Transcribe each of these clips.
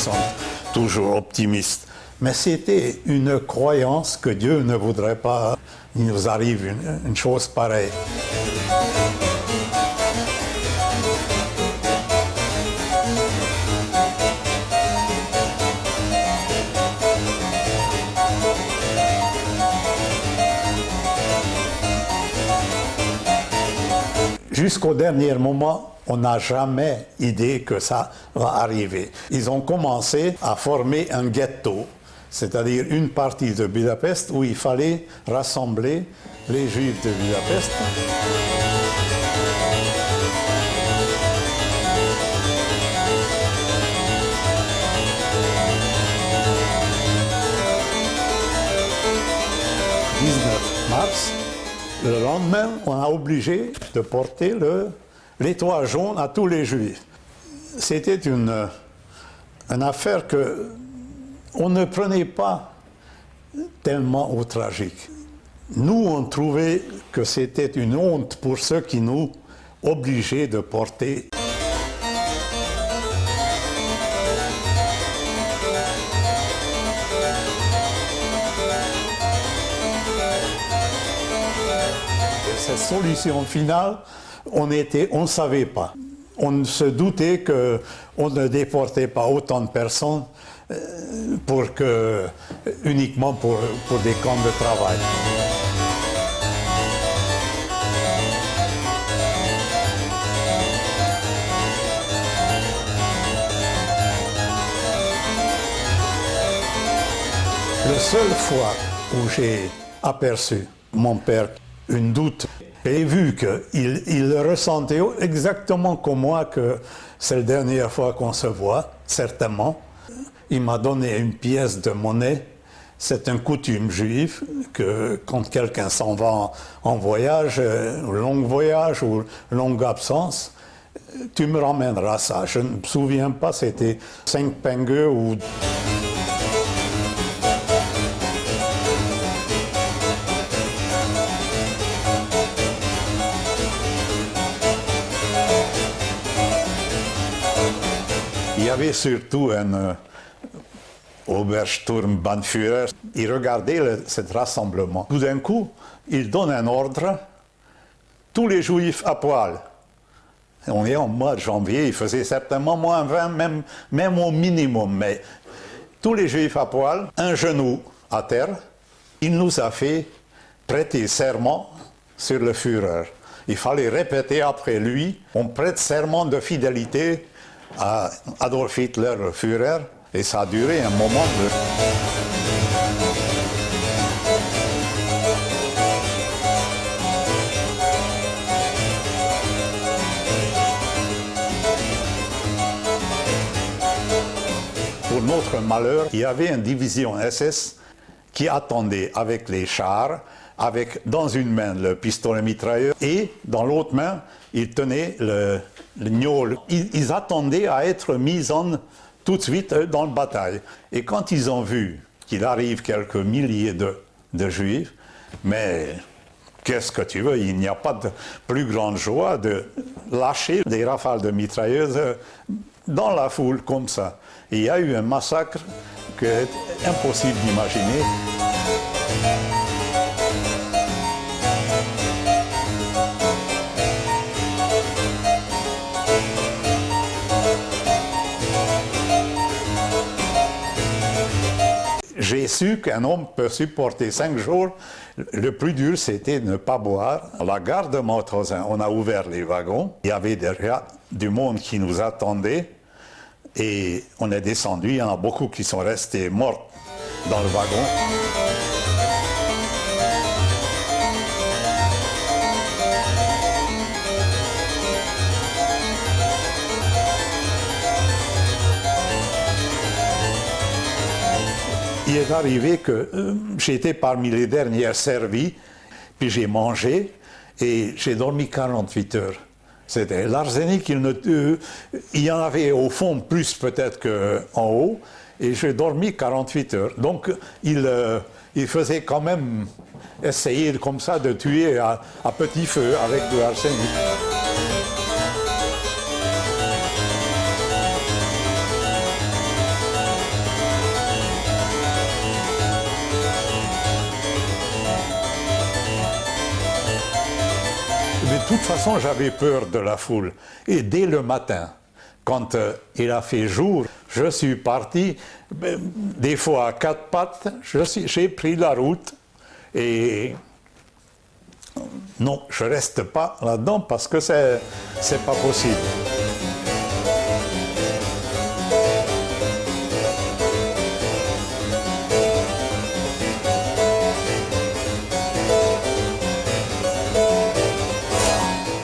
sont toujours optimistes. Mais c'était une croyance que Dieu ne voudrait pas qu'il nous arrive une chose pareille. Jusqu'au dernier moment, on n'a jamais idée que ça va arriver. Ils ont commencé à former un ghetto, c'est-à-dire une partie de Budapest où il fallait rassembler les Juifs de Budapest. Le 19 mars, le lendemain, on a obligé de porter l'étoile jaune à tous les Juifs. C'était une affaire qu'on ne prenait pas tellement au tragique. Nous, on trouvait que c'était une honte pour ceux qui nous obligeaient de porter. Cette solution finale, on ne savait pas. On se doutait qu'on ne déportait pas autant de personnes uniquement pour des camps de travail. La seule fois où j'ai aperçu mon père une doute, j'ai vu qu'il ressentait exactement comme moi que c'est la dernière fois qu'on se voit, certainement. Il m'a donné une pièce de monnaie. C'est une coutume juive que quand quelqu'un s'en va en voyage, long voyage ou longue absence, tu me ramèneras ça. Je ne me souviens pas, c'était 5 pengő ou... Il y avait surtout un Obersturmbannführer. Il regardait ce rassemblement. Tout d'un coup, il donne un ordre, tous les Juifs à poil. On est en mois de janvier, il faisait certainement moins 20, même au minimum, mais tous les Juifs à poil, un genou à terre. Il nous a fait prêter serment sur le Führer. Il fallait répéter après lui, on prête serment de fidélité à Adolf Hitler, le Führer, et ça a duré un moment de... Pour notre malheur, il y avait une division SS qui attendait avec les chars, avec dans une main le pistolet mitrailleur et dans l'autre main, ils tenaient le gnôle. Ils attendaient à être mis tout de suite dans la bataille. Et quand ils ont vu qu'il arrive quelques milliers de Juifs, mais qu'est-ce que tu veux, il n'y a pas de plus grande joie de lâcher des rafales de mitrailleuses dans la foule comme ça. Et il y a eu un massacre que c'est impossible d'imaginer. J'ai su qu'un homme peut supporter 5 jours. Le plus dur, c'était de ne pas boire. À la gare de Mauthausen, on a ouvert les wagons. Il y avait déjà du monde qui nous attendait. Et on est descendu. Il y en a beaucoup qui sont restés morts dans le wagon. Il est arrivé que j'étais parmi les dernières servies, puis j'ai mangé et j'ai dormi 48 heures. C'était l'arsenic, il y en avait au fond plus peut-être qu'en haut, et j'ai dormi 48 heures. Donc il faisait quand même essayer comme ça de tuer à petit feu avec de l'arsenic. toute façon, j'avais peur de la foule. Et dès le matin, quand il a fait jour, je suis parti, des fois à quatre pattes, j'ai pris la route et non, je ne reste pas là-dedans parce que c'est pas possible.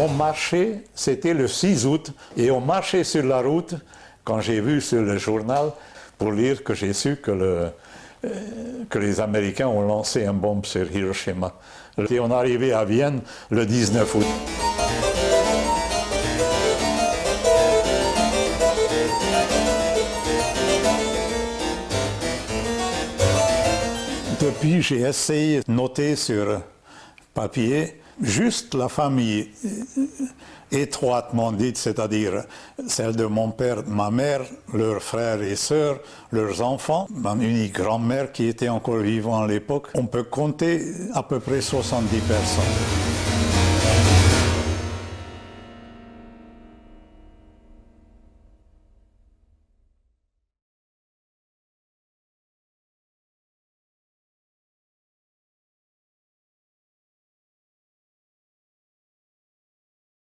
On marchait, c'était le 6 août, et on marchait sur la route, quand j'ai vu sur le journal, pour lire que j'ai su que les Américains ont lancé une bombe sur Hiroshima. Et on est arrivé à Vienne le 19 août. Depuis, j'ai essayé de noter sur papier juste la famille étroitement dite, c'est-à-dire celle de mon père, ma mère, leurs frères et sœurs, leurs enfants, ma unique grand-mère qui était encore vivante à l'époque. On peut compter à peu près 70 personnes.